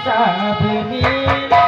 सब मिले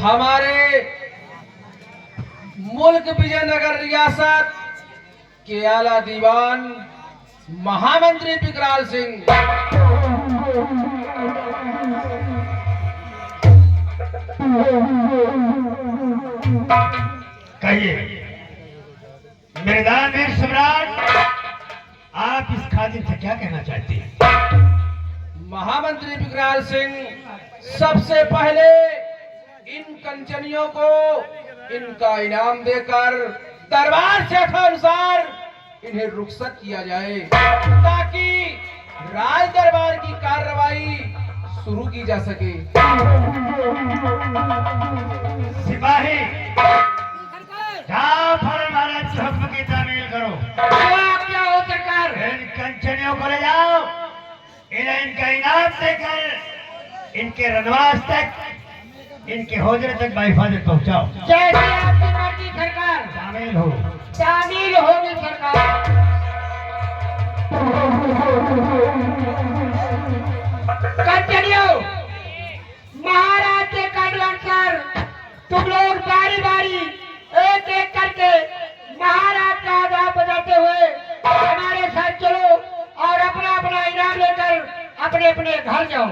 हमारे मुल्क विजयनगर रियासत के आला दीवान महामंत्री विकराल सिंह कहिए मेरे दानवीर सम्राट, आप इस खादिम से क्या कहना चाहते हैं? महामंत्री विकराल सिंह सबसे पहले इन कंचनियों को इनका इनाम देकर दरबार से अनुसार इन्हें रुखसत किया जाए ताकि राज दरबार की कार्रवाई शुरू की जा सके। सिपाही, जा कंचनियों को ले जाओ, इनका इनाम देकर इनके रनवास तक, इनके होजरे तक बाहिफाजत पहुंचाओ। जैसी आपकी मर्जी सरकार। शामिल हो। शामिल होगी सरकार। कंचनियों, महाराज के अनुसार तुम लोग बारी बारी एक एक करके महाराज का आदाब बजाते हुए हमारे साथ चलो और अपना अपना इनाम लेकर अपने अपने घर जाओ।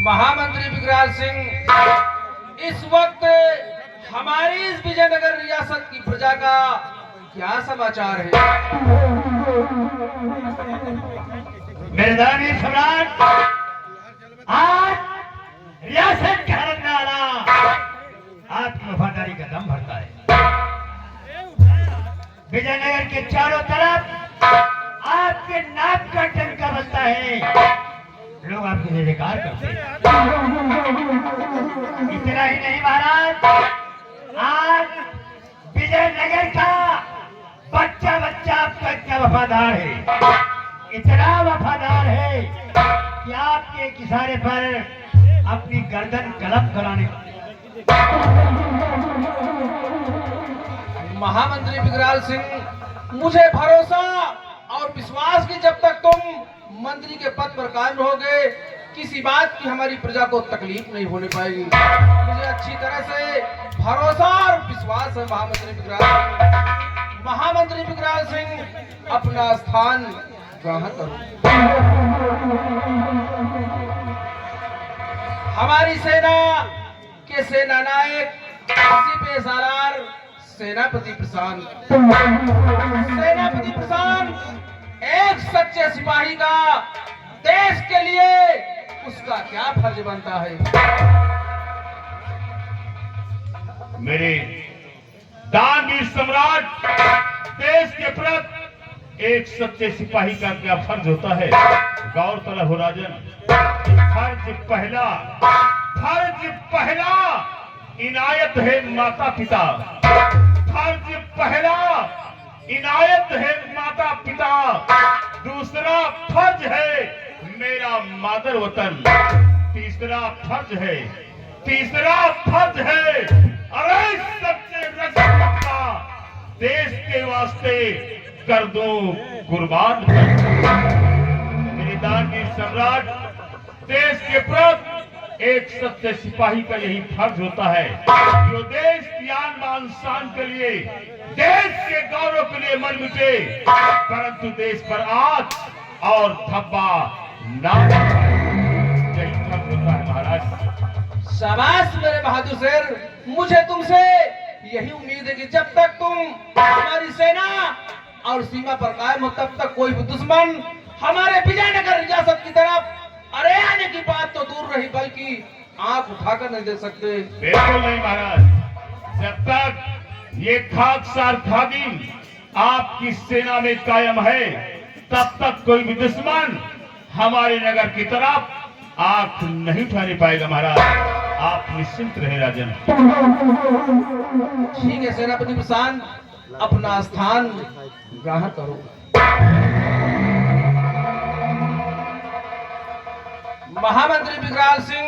महामंत्री विकराल सिंह, इस वक्त हमारी इस विजयनगर रियासत की प्रजा का क्या समाचार है? मेजबानी सम्राट, आज रियासत का रंगाना आपकी वफादारी का दम भरता है। विजयनगर के चारों तरफ आपके नाक का टंका बजता है, लोग आपकी जय जयकार करते हैं। इतना ही नहीं महाराज, आज विजयनगर का बच्चा बच्चा आपका इतना वफादार है, इतना वफादार है कि आपके एक इशारे पर अपनी गर्दन गलत कराने। महामंत्री विकराल सिंह, मुझे भरोसा और विश्वास कि जब तक तुम मंत्री के पद पर कायम रहोगे, किसी बात की हमारी प्रजा को तकलीफ नहीं होने पाएगी। मुझे अच्छी तरह से भरोसा और विश्वास है महामंत्री विकराल सिंह। महामंत्री विकराल सिंह, अपना स्थान ग्रहण करो। हमारी सेना के सेना नायक सीपे सालार सेनापति प्रशांत, सेनापति प्रशांत एक सच्चे सिपाही का देश के लिए उसका क्या फर्ज बनता है? मेरे दानवीर सम्राट, देश के प्रति एक सच्चे सिपाही का क्या फर्ज होता है? गौर तलब हो राजन, फर्ज पहला इनायत है माता पिता, फर्ज पहला इनायत है माता पिता, दूसरा फर्ज है मेरा मादर वतन, तीसरा फर्ज है अरे सच्चे रजत का देश के वास्ते कर दो कुर्बान। मेरे दानवीर सम्राट, देश के प्रति एक सच्चे सिपाही का यही फर्ज होता है, जो देश की आन बान शान के लिए, देश के गौरव के लिए मर मिटे, परंतु देश पर आग और धब्बा ना यही फर्ज होता है महाराज। शाबाश मेरे बहादुर शेर, मुझे तुमसे यही उम्मीद है कि जब तक तुम हमारी सेना और सीमा पर कायम हो, तब तक कोई भी दुश्मन हमारे विजयनगर रियासत की तरफ अरे आने की बात तो दूर रही, बल्कि आंख उठाकर नहीं देख सकते। बिल्कुल नहीं महाराज, जब तक ये खाकसार खागिन आपकी सेना में कायम है तब तक कोई भी दुश्मन हमारे नगर की तरफ आंख नहीं उठाने पाएगा महाराज। आप निश्चिंत रहे राजन। ठीक है सेनापति प्रशांत, अपना स्थान ग्रहण करो। महामंत्री विकराल सिंह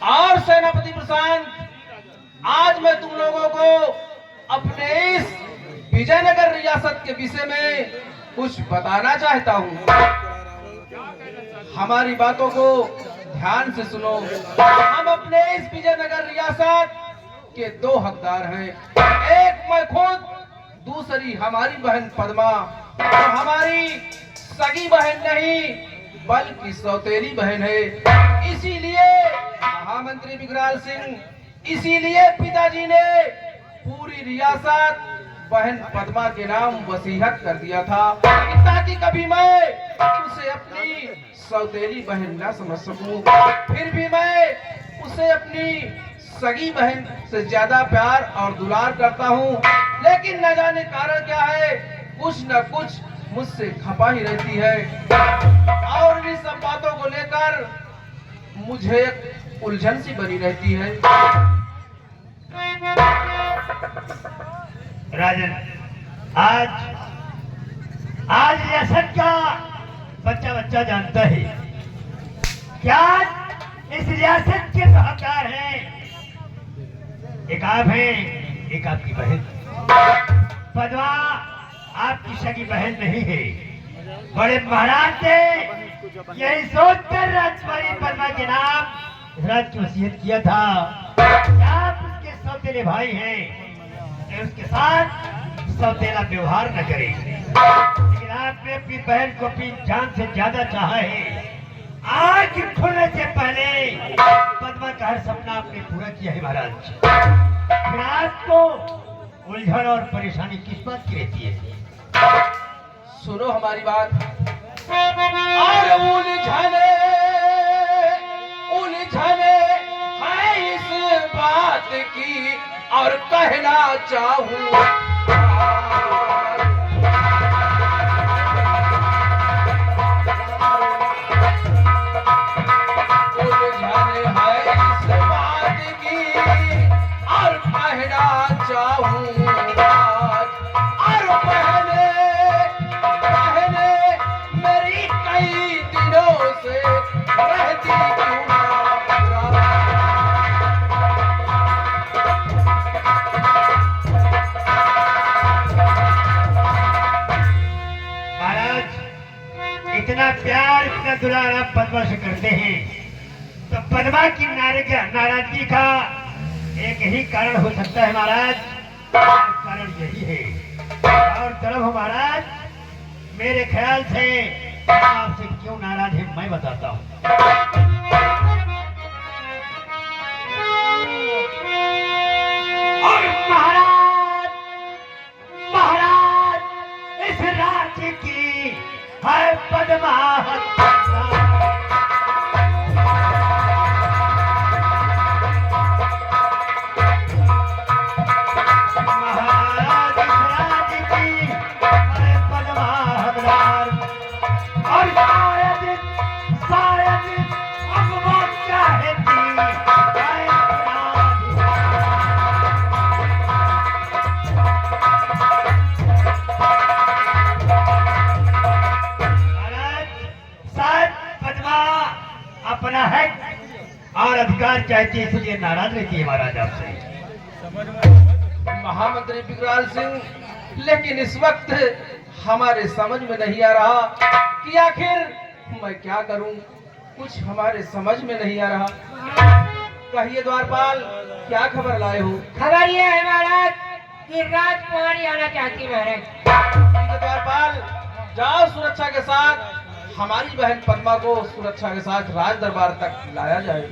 और सेनापति प्रशांत, आज मैं तुम लोगों को अपने इस विजयनगर रियासत के विषय में कुछ बताना चाहता हूँ। हमारी बातों को ध्यान से सुनो। हम अपने इस विजयनगर रियासत के दो हकदार हैं, एक मैं खुद, दूसरी हमारी बहन पद्मा, जो हमारी सगी बहन नहीं बल्कि सौतेली बहन है। इसीलिए महामंत्री विकराल सिंह, इसीलिए पिताजी ने पूरी रियासत बहन पद्मा के नाम वसीयत कर दिया था, ताकि कभी मैं उसे अपनी सौतेली बहन न समझ सकूं। फिर भी मैं उसे अपनी सगी बहन से ज्यादा प्यार और दुलार करता हूं, लेकिन न जाने कारण क्या है, कुछ न कुछ मुझसे खपा ही रहती है और इन सब बातों को लेकर मुझे उलझन सी बनी रहती है। राजन, आज रियासत का बच्चा जानता है क्या इस रियासत के तो हकदार हैं, एक आप हैं, एक आपकी बहन पद्मा। आपकी सगी बहन नहीं है। बड़े महाराज ने यही सोचकर राजकुमारी पद्मा के नाम राज की वसीयत किया था। आप उसके सौतेले भाई हैं, उसके साथ सौतेला व्यवहार न करें, लेकिन आपने अपनी बहन को अपनी जान से ज्यादा चाहा है। आँख खुलने से पहले पद्मा का हर सपना आपने पूरा किया है महाराज। फिर आपको उलझन और परेशानी किस बात की रहती है? सुनो हमारी बात। और उलझने है इस बात की, और कहना चाहूँ इतना प्यार इतना दुलार आप पद्मा से करते हैं, तो पद्मा की नाराजगी का एक ही कारण हो सकता है महाराज। कारण यही है, और तरफ महाराज मेरे ख्याल से आपसे क्यों नाराज है मैं बताता हूँ। और महाराज इस राज्य की है पद्मा अपना है और अधिकार चाहती है, इसलिए नाराज रहती है महाराज आपसे। महामंत्री विकराल सिंह, लेकिन इस वक्त हमारे समझ में नहीं आ रहा कि आखिर मैं क्या करूं। कुछ हमारे समझ में नहीं आ रहा। कहिए द्वारपाल, क्या खबर लाए हो? खबर ये है महाराज कि राजकुमारी आना चाहती है महाराज। ठीक है द्वारपाल, जाओ सुरक्षा के साथ हमारी बहन पद्मा को सुरक्षा के साथ राज दरबार तक लाया जाए।